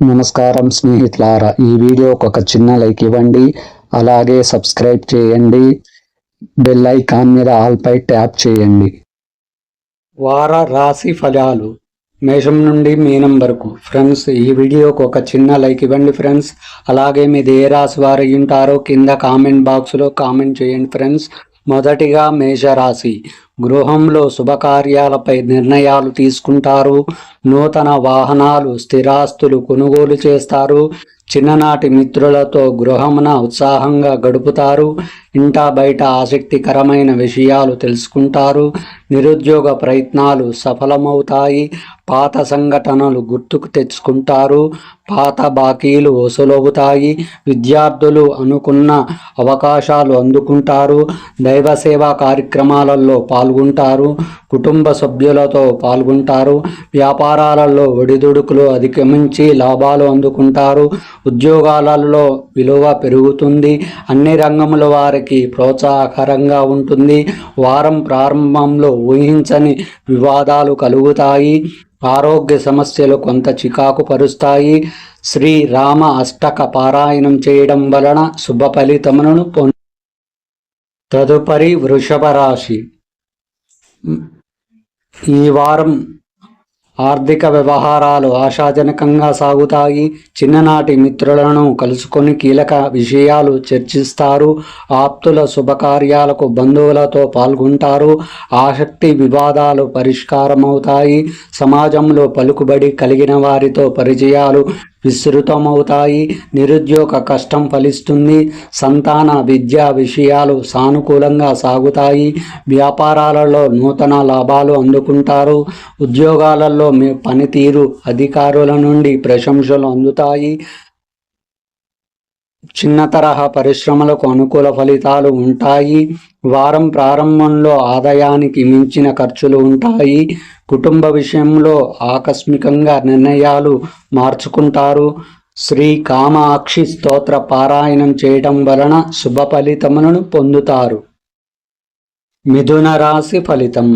నమస్కారం స్నేహితులారా, ఈ వీడియోకి ఒక చిన్న లైక్ ఇవ్వండి. అలాగే సబ్స్క్రైబ్ చేయండి. బెల్ ఐకాన్ మీద ఆల్ పై ట్యాప్ చేయండి. వార రాశి ఫలాలు మేషం నుండి మీనం వరకు. ఫ్రెండ్స్, ఈ వీడియోకి ఒక చిన్న లైక్ ఇవ్వండి ఫ్రెండ్స్. అలాగే మీది ఏ రాశి వారు ఉంటారో కింద కామెంట్ బాక్స్లో కామెంట్ చేయండి ఫ్రెండ్స్. మొదటిగా మేషరాశి. గృహంలో శుభకార్యాలపై నిర్ణయాలు తీసుకుంటారు. నూతన వాహనాలు, స్థిరాస్తులు కొనుగోలు చేస్తారు. చిన్ననాటి మిత్రులతో గృహమున ఉత్సాహంగా గడుపుతారు. ఇంటా బయట ఆసక్తికరమైన విషయాలు తెలుసుకుంటారు. నిరుద్యోగ ప్రయత్నాలు సఫలమవుతాయి. పాత సంఘటనలు గుర్తుకు తెచ్చుకుంటారు. పాత బాకీలు వసూలవుతాయి. విద్యార్థులు అనుకున్న అవకాశాలు అందుకుంటారు. దైవ సేవా కార్యక్రమాలలో పాల్గొంటారు. కుటుంబ సభ్యులతో పాల్గొంటారు. వ్యాపారాలలో ఒడిదుడుకులు అధిగమించి లాభాలు అందుకుంటారు. ఉద్యోగాలలో విలువ పెరుగుతుంది. అన్ని రంగముల వారికి ప్రోత్సాహకరంగా ఉంటుంది. వారం ప్రారంభంలో ఊహించని వివాదాలు కలుగుతాయి. ఆరోగ్య సమస్యలు కొంత చికాకు పరుస్తాయి. శ్రీరామ అష్టక పారాయణం చేయడం వలన శుభ ఫలితములను తదుపరి వృషభ రాశి. ఈ వారం ఆర్థిక వ్యవహారాలు ఆశాజనకంగా సాగుతాయి. చిన్ననాటి మిత్రులను కలుసుకొని కీలక విషయాలు చర్చిస్తారు. ఆప్తుల శుభకార్యాలకు బంధువులతో పాల్గొంటారు. ఆసక్తి వివాదాలు పరిష్కారమవుతాయి. సమాజంలో పలుకుబడి కలిగిన వారితో పరిచయాలు విస్తృతమవుతాయి. నిరుద్యోగ కష్టం ఫలిస్తుంది. సంతాన విద్యా విషయాలు సానుకూలంగా సాగుతాయి. వ్యాపారాలలో నూతన లాభాలు అందుకుంటారు. ఉద్యోగాలలో మీ పనితీరు అధికారుల నుండి ప్రశంసలు అందుతాయి. చిన్న తరహా పరిశ్రమలకు అనుకూల ఫలితాలు ఉంటాయి. వారం ప్రారంభంలో ఆదాయానికి మించిన ఖర్చులు ఉంటాయి. కుటుంబ విషయంలో ఆకస్మికంగా నిర్ణయాలు మార్చుకుంటారు. శ్రీ కామాక్షి స్తోత్ర పారాయణం చేయడం వలన శుభ ఫలితములను పొందుతారు. మిథున రాశి ఫలితం.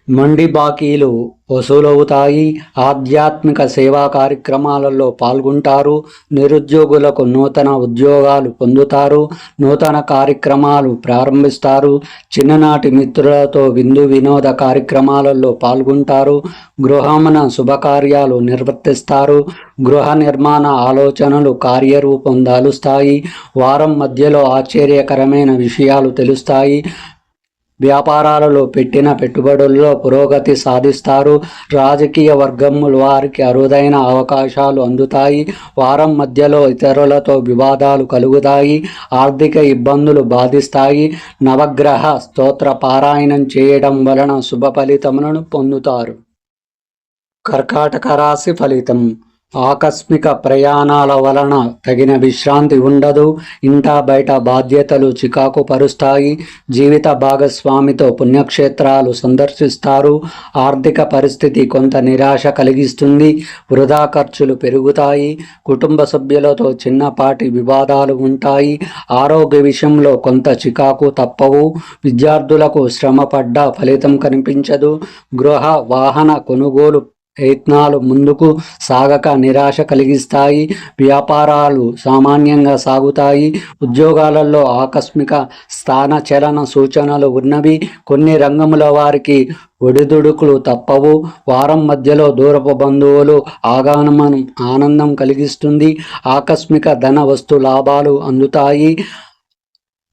మొండి బాకీలు వసూలవుతాయి. ఆధ్యాత్మిక సేవా కార్యక్రమాలలో పాల్గొంటారు. నిరుద్యోగులకు నూతన ఉద్యోగాలు పొందుతారు. నూతన కార్యక్రమాలు ప్రారంభిస్తారు. చిన్ననాటి మిత్రులతో విందు వినోద కార్యక్రమాలలో పాల్గొంటారు. గృహమున శుభకార్యాలు నిర్వర్తిస్తారు. గృహ నిర్మాణ ఆలోచనలు కార్యరూపం దాలుస్తాయి. వారం మధ్యలో ఆశ్చర్యకరమైన విషయాలు తెలుస్తాయి. వ్యాపారాలలో పెట్టిన పెట్టుబడుల్లో పురోగతి సాధిస్తారు. రాజకీయ వర్గముల వారికి అరుదైన అవకాశాలు అందుతాయి. వారం మధ్యలో ఇతరులతో వివాదాలు కలుగుతాయి. ఆర్థిక ఇబ్బందులు బాధిస్తాయి. నవగ్రహ స్తోత్ర పారాయణం చేయడం వలన శుభ ఫలితములను పొందుతారు. కర్కాటక రాశి ఫలితం. ఆకస్మిక ప్రయాణాల వలన తగిన విశ్రాంతి ఉండదు. ఇంటా బయట బాధ్యతలు చికాకు పరుస్తాయి. జీవిత భాగస్వామితో పుణ్యక్షేత్రాలు సందర్శిస్తారు. ఆర్థిక పరిస్థితి కొంత నిరాశ కలిగిస్తుంది. వృధా ఖర్చులు పెరుగుతాయి. కుటుంబ సభ్యులతో చిన్నపాటి వివాదాలు ఉంటాయి. ఆరోగ్య విషయంలో కొంత చికాకు తప్పవు. విద్యార్థులకు శ్రమపడ్డ ఫలితం కనిపించదు. గృహ వాహన కొనుగోలు ప్రయత్నాలు ముందుకు సాగక నిరాశ కలిగిస్తాయి. వ్యాపారాలు సామాన్యంగా సాగుతాయి. ఉద్యోగాలలో ఆకస్మిక స్థానచలన సూచనలు ఉన్నవి. కొన్ని రంగముల వారికి ఒడిదుడుకులు తప్పవు. వారం మధ్యలో దూరపు బంధువులు ఆగమనం ఆనందం కలిగిస్తుంది. ఆకస్మిక ధన వస్తు లాభాలు అందుతాయి.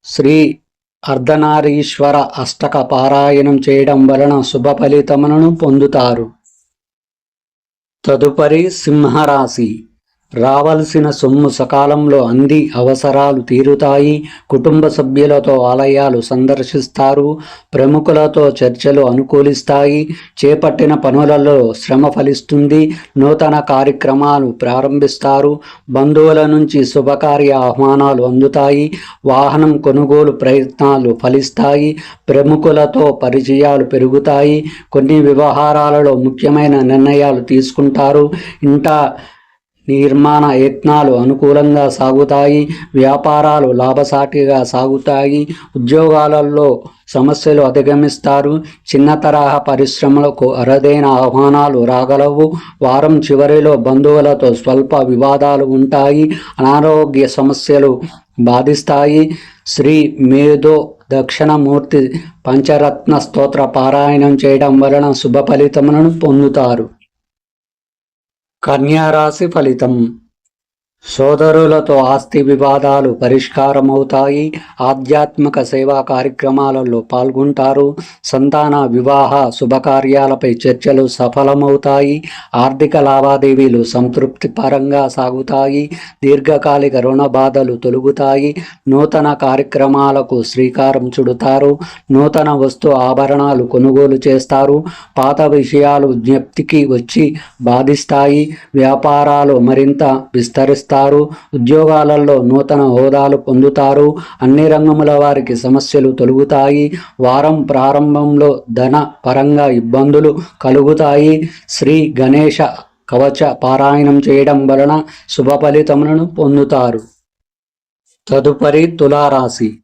శ్రీ అర్ధనారీశ్వర అష్టక పారాయణం చేయడం వలన శుభ ఫలితములను పొందుతారు. తదుపరి సింహరాశి. రావలసిన సొమ్ము సకాలంలో అంది అవసరాలు తీరుతాయి. కుటుంబ సభ్యులతో ఆలయాలు సందర్శిస్తారు. ప్రముఖులతో చర్చలు అనుకూలిస్తాయి. చేపట్టిన పనులలో శ్రమ ఫలిస్తుంది. నూతన కార్యక్రమాలు ప్రారంభిస్తారు. బంధువుల నుంచి శుభకార్య ఆహ్వానాలు అందుతాయి. వాహనం కొనుగోలు ప్రయత్నాలు ఫలిస్తాయి. ప్రముఖులతో పరిచయాలు పెరుగుతాయి. కొన్ని వ్యవహారాలలో ముఖ్యమైన నిర్ణయాలు తీసుకుంటారు. ఇంట నిర్మాణ యత్నాలు అనుకూలంగా సాగుతాయి. వ్యాపారాలు లాభసాటిగా సాగుతాయి. ఉద్యోగాలలో సమస్యలు అధిగమిస్తారు. చిన్న తరహా పరిశ్రమలకు అరుదైన ఆహ్వానాలు రాగలవు. వారం చివరిలో బంధువులతో స్వల్ప వివాదాలు ఉంటాయి. అనారోగ్య సమస్యలు బాధిస్తాయి. శ్రీ మేధో దక్షిణమూర్తి పంచరత్న స్తోత్ర పారాయణం చేయడం వలన శుభ ఫలితములను పొందుతారు. కన్యా రాశి ఫలితం. సోదరులతో ఆస్తి వివాదాలు పరిష్కారమవుతాయి. ఆధ్యాత్మిక సేవా కార్యక్రమాలలో పాల్గొంటారు. సంతాన వివాహ శుభకార్యాలపై చర్చలు సఫలమవుతాయి. ఆర్థిక లావాదేవీలు సంతృప్తిపరంగా సాగుతాయి. దీర్ఘకాలిక రుణ బాధలు తొలగుతాయి. నూతన కార్యక్రమాలకు శ్రీకారం చుడతారు. నూతన వస్తు ఆభరణాలు కొనుగోలు చేస్తారు. పాత విషయాలు జ్ఞప్తికి వచ్చి బాధిస్తాయి. వ్యాపారాలు మరింత విస్తరిస్తాయి. ఉద్యోగాలలో నూతన హోదాలు పొందుతారు. అన్ని రంగముల వారికి సమస్యలు తొలగుతాయి. వారం ప్రారంభంలో ధన పరంగా ఇబ్బందులు కలుగుతాయి. శ్రీ గణేశ కవచ పారాయణం చేయడం వలన శుభ ఫలితములను పొందుతారు. తదుపరి తులారాశి.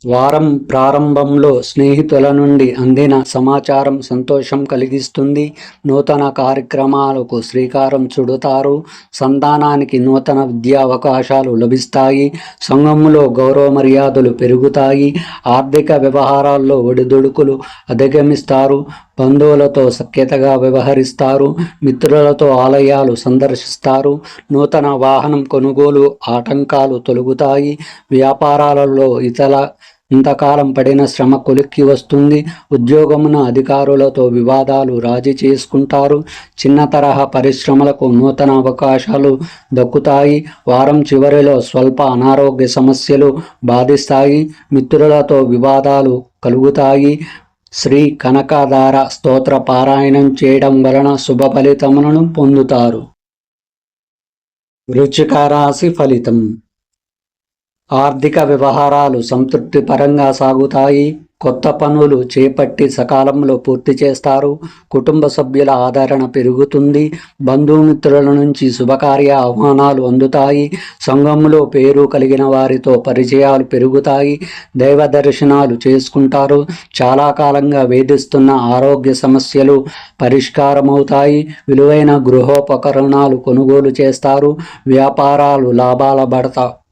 వారం ప్రారంభంలో స్నేహితుల నుండి అందిన సమాచారం సంతోషం కలిగిస్తుంది. నూతన కార్యక్రమాలకు శ్రీకారం చుడతారు. సంతానానికి నూతన విద్యా అవకాశాలు లభిస్తాయి. సంఘములో గౌరవ మర్యాదలు పెరుగుతాయి. ఆర్థిక వ్యవహారాల్లో ఒడిదుడుకులు అధిగమిస్తారు. బంధువులతో సఖ్యతగా వ్యవహరిస్తారు. మిత్రులతో ఆలయాలు సందర్శిస్తారు. నూతన వాహనం కొనుగోలు ఆటంకాలు తొలగుతాయి. వ్యాపారాలలో ఇంతకాలం పడిన శ్రమ కొలిక్కి వస్తుంది. ఉద్యోగమున అధికారులతో వివాదాలు రాజీ చేసుకుంటారు. చిన్న తరహా పరిశ్రమలకు నూతన అవకాశాలు దక్కుతాయి. వారం చివరిలో స్వల్ప అనారోగ్య సమస్యలు బాధిస్తాయి. మిత్రులతో వివాదాలు కలుగుతాయి. శ్రీ కనకదార స్తోత్ర పారాయణం చేయడం వలన శుభ ఫలితములను పొందుతారు. వృశ్చిక రాశి ఫలితం. ఆర్థిక వ్యవహారాలు సంతృప్తిపరంగా సాగుతాయి. కొత్త పనులు చేపట్టి సకాలంలో పూర్తి చేస్తారు. కుటుంబ సభ్యుల ఆదరణ పెరుగుతుంది. బంధుమిత్రుల నుంచి శుభకార్య ఆహ్వానాలు అందుతాయి. సంఘంలో పేరు కలిగిన వారితో పరిచయాలు పెరుగుతాయి. దైవ దర్శనాలు చేసుకుంటారు. చాలా కాలంగా వేధిస్తున్న ఆరోగ్య సమస్యలు పరిష్కారమవుతాయి. విలువైన గృహోపకరణాలు కొనుగోలు చేస్తారు. వ్యాపారాలు లాభాల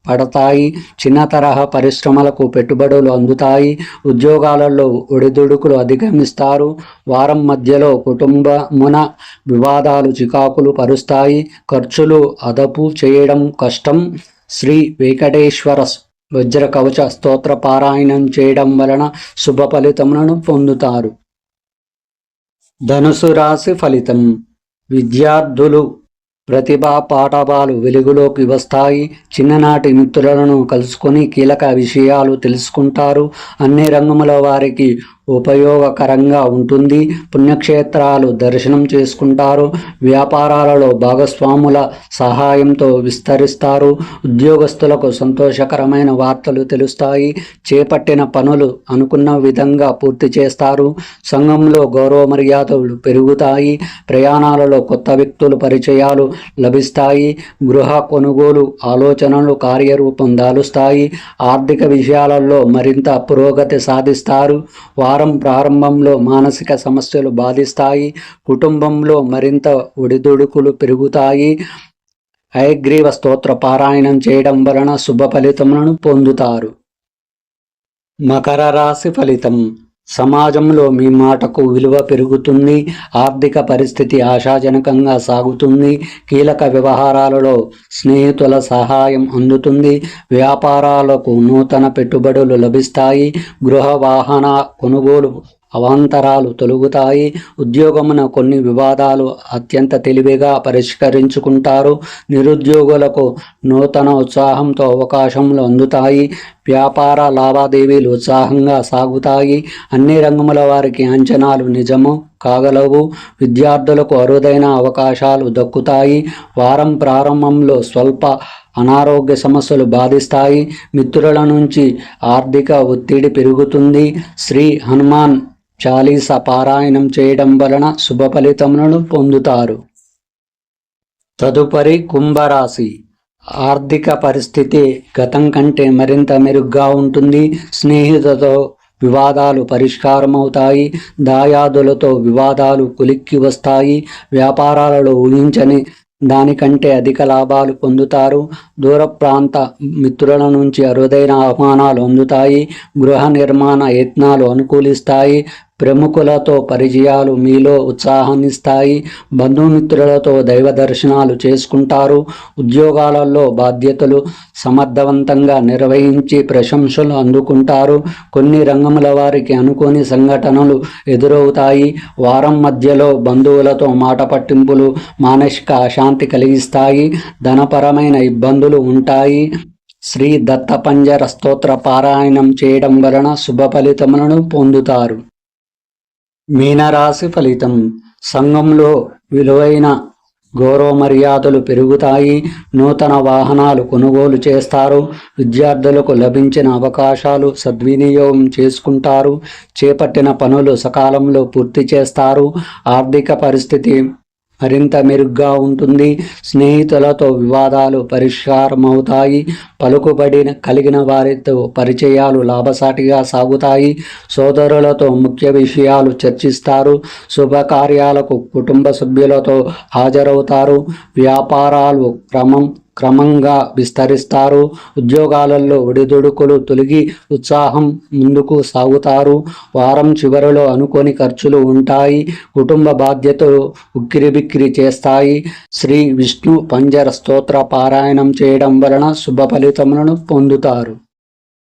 పడతాయి. చిన్న తరహా పరిశ్రమలకు పెట్టుబడులు అందుతాయి. ఉద్యోగాలలో ఒడిదుడుకులు అధిగమిస్తారు. వారం మధ్యలో కుటుంబమున వివాదాలు చికాకులు పరుస్తాయి. ఖర్చులు అదుపు చేయడం కష్టం. శ్రీ వెంకటేశ్వర వజ్ర కవచ స్తోత్ర పారాయణం చేయడం వలన శుభ ఫలితములను పొందుతారు. ధనుసు రాశి ఫలితం. విద్యార్థులు ప్రతిభా పాఠవాలు వెలుగులోకి వస్తాయి. చిన్ననాటి మిత్రులను కలుసుకొని కీలక విషయాలు తెలుసుకుంటారు. అన్ని రంగముల వారికి ఉపయోగకరంగా ఉంటుంది. పుణ్యక్షేత్రాలు దర్శనం చేసుకుంటారు. వ్యాపారాలలో భాగస్వాముల సహాయంతో విస్తరిస్తారు. ఉద్యోగస్తులకు సంతోషకరమైన వార్తలు తెలుస్తాయి. చేపట్టిన పనులు అనుకున్న విధంగా పూర్తి చేస్తారు. సంఘంలో గౌరవ మర్యాదలు పెరుగుతాయి. ప్రయాణాలలో కొత్త వ్యక్తులు పరిచయాలు లభిస్తాయి. గృహ కొనుగోలు ఆలోచనలు కార్యరూపం దాలుస్తాయి. ఆర్థిక విషయాలలో మరింత పురోగతి సాధిస్తారు. వారం ప్రారంభంలో మానసిక సమస్యలు బాధిస్తాయి. కుటుంబంలో మరింత ఒడిదుడుకులు పెరుగుతాయి. హయగ్రీవ స్తోత్ర పారాయణం చేయడం వలన శుభ ఫలితములను పొందుతారు. మకర రాశి ఫలితం. సమాజంలో మీ మాటకు విలువ పెరుగుతుంది. ఆర్థిక పరిస్థితి ఆశాజనకంగా సాగుతుంది. కీలక వ్యవహారాలలో స్నేహితుల సహాయం అందుతుంది. వ్యాపారాలకు నూతన పెట్టుబడులు లభిస్తాయి. గృహ వాహన కొనుగోలు అవాంతరాలు తొలగుతాయి. ఉద్యోగమున కొన్ని వివాదాలు అత్యంత తెలివిగా పరిష్కరించుకుంటారు. నిరుద్యోగులకు నూతన ఉత్సాహంతో అవకాశములు అందుతాయి. వ్యాపార లావాదేవీలు ఉత్సాహంగా సాగుతాయి. అన్ని రంగముల వారికి అంచనాలు నిజము కాగలవు. విద్యార్థులకు అరుదైన అవకాశాలు దక్కుతాయి. వారం ప్రారంభంలో స్వల్ప అనారోగ్య సమస్యలు బాధిస్తాయి. మిత్రుల నుంచి ఆర్థిక ఒత్తిడి పెరుగుతుంది. శ్రీ హనుమాన్ చాలీసా పారాయణం చేయడం వలన శుభ ఫలితములను పొందుతారు. తదుపరి కుంభరాశి. ఆర్థిక పరిస్థితి గతం కంటే మరింత మెరుగ్గా ఉంటుంది. స్నేహితులతో వివాదాలు పరిష్కారమవుతాయి. దాయాదులతో వివాదాలు కొలిక్కి వస్తాయి. వ్యాపారాలలో ఊహించని దానికంటే అధిక లాభాలు పొందుతారు. దూర ప్రాంత మిత్రుల నుంచి అరుదైన ఆహ్వానాలు అందుతాయి. గృహ నిర్మాణ యత్నాలు అనుకూలిస్తాయి. ప్రముఖులతో పరిచయాలు మీలో ఉత్సాహాన్నిస్తాయి. బంధుమిత్రులతో దైవ దర్శనాలు చేసుకుంటారు. ఉద్యోగాలలో బాధ్యతలు సమర్థవంతంగా నిర్వహించి ప్రశంసలు అందుకుంటారు. కొన్ని రంగముల వారికి అనుకోని సంఘటనలు ఎదురవుతాయి. వారం మధ్యలో బంధువులతో మాట పట్టింపులు మానసిక అశాంతి కలిగిస్తాయి. ధనపరమైన ఇబ్బందులు ఉంటాయి. శ్రీ దత్తపంజర స్తోత్ర పారాయణం చేయడం వలన శుభ ఫలితములను పొందుతారు. మీనరాశి ఫలితం. సంఘంలో విలువైన గౌరవ మర్యాదలు పెరుగుతాయి. నూతన వాహనాలు కొనుగోలు చేస్తారు. విద్యార్థులకు లభించిన అవకాశాలు సద్వినియోగం చేసుకుంటారు. చేపట్టిన పనులు సకాలంలో పూర్తి చేస్తారు. ఆర్థిక పరిస్థితి మరింత మెరుగ్గా ఉంటుంది. స్నేహితులతో వివాదాలు పరిష్కారమవుతాయి. పలుకుబడి కలిగిన వారితో పరిచయాలు లాభసాటిగా సాగుతాయి. సోదరులతో ముఖ్య విషయాలు చర్చిస్తారు. శుభకార్యాలకు కుటుంబ సభ్యులతో హాజరవుతారు. వ్యాపారాలు క్రమంగా విస్తరిస్తారు. ఉద్యోగాలలో ఒడిదుడుకులు తొలగి ఉత్సాహం ముందుకు సాగుతారు. వారం చివరిలో అనుకోని ఖర్చులు ఉంటాయి. కుటుంబ బాధ్యతలు ఉక్కిరిబిక్కిరి చేస్తాయి. శ్రీ విష్ణు పంజర స్తోత్ర పారాయణం చేయడం వలన శుభ ఫలితములను పొందుతారు.